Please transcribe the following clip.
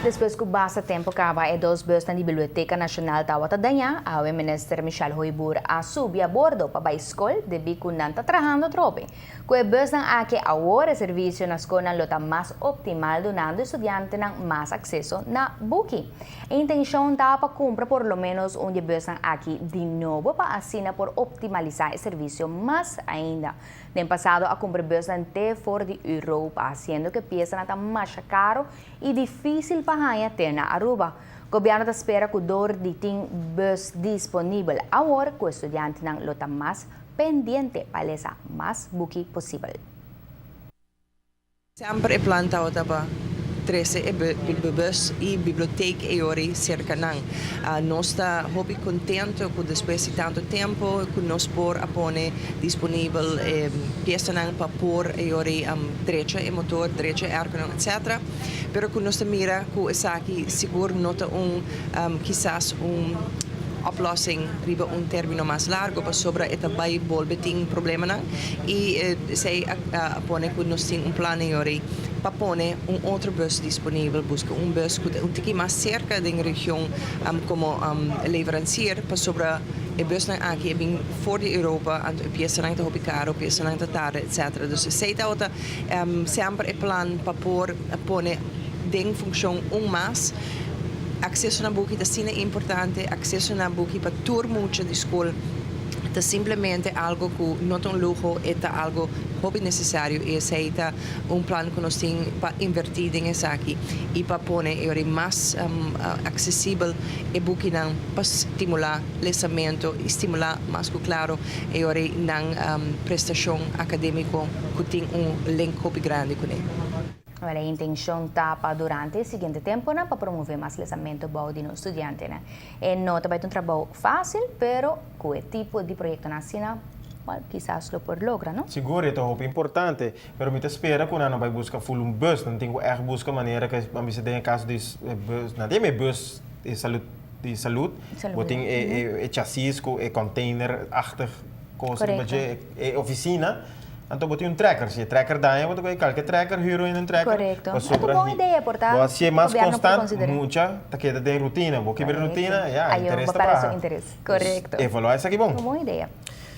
Depois que basta tempo cava e dos bus na Biblioteca Nacional tawa tadanya, o Minister Michelle Hoybur a subi a bordo para a escola de bico nanta trabajando trope. Com o bus ng ake agora serviço na escola lota mais optimal donando estudante ng mais acesso na buki. A intenção tá para cumprir por lo menos bus ng ake de novo para assina por optimalizar o serviço mais ainda. No passado, a cumprir bus ng T4 de Europa, haciendo que pieza nata mais caro e difícil para ter na Aruba. O governo espera que o dor de ting bus disponível agora com o estudante ng lota mais pendiente para essa mais buki possível. Sempre planta otaba 13 bus e biblioteca e ori cerca nang. Nós está hobby contento com depois de tanto tempo que nós por apone disponível peça nang para por e ori direita e motor, direita e arco etc. Pero que nós mira que essa aqui seguro nota quizás oplossing riba termino mais largo para sobre esta bai bolbeting problema nang e sei apone que nós tem plano ori para pôr outro bus disponível, busca bus que esteja mais cerca da região como leverancier para sobre o bus aqui é bem fora da Europa, a peça não está muito caro, a peça não está tarde, etc. Então, se está sempre é plano para pôr em função mais acesso na book é importante, acesso na book para turmucha de escola é simplesmente algo que não é luxo, é algo hobby necessário e é plano que nós temos para invertir em isso aqui e para pôr mais acessível e book para estimular o lançamento, estimular mais claro e na prestação acadêmica que tem link hobby grande com ele. A intenção está para durante o seguinte tempo para promover mais lançamento bom de nossos estudantes. Não é um trabalho fácil, mas com o tipo de projeto nacional, quizás lo por logra, não? Seguro, é muito importante, mas me espera que não vai buscar full bus, não tem que buscar maneira que a gente tem caso de bus, não tem bus de saúde, tem chassis com container achter coisa, é oficina. Então, você tem tracker. Se o tracker dá, você tem qualquer tracker, hero em tracker. Correto. É uma boa ideia, portanto. Se é mais constante, muita, está tem rotina. Você tem rotina, aí interesse para. Interesse. Correto. Evaluar isso aqui bom. Uma boa ideia.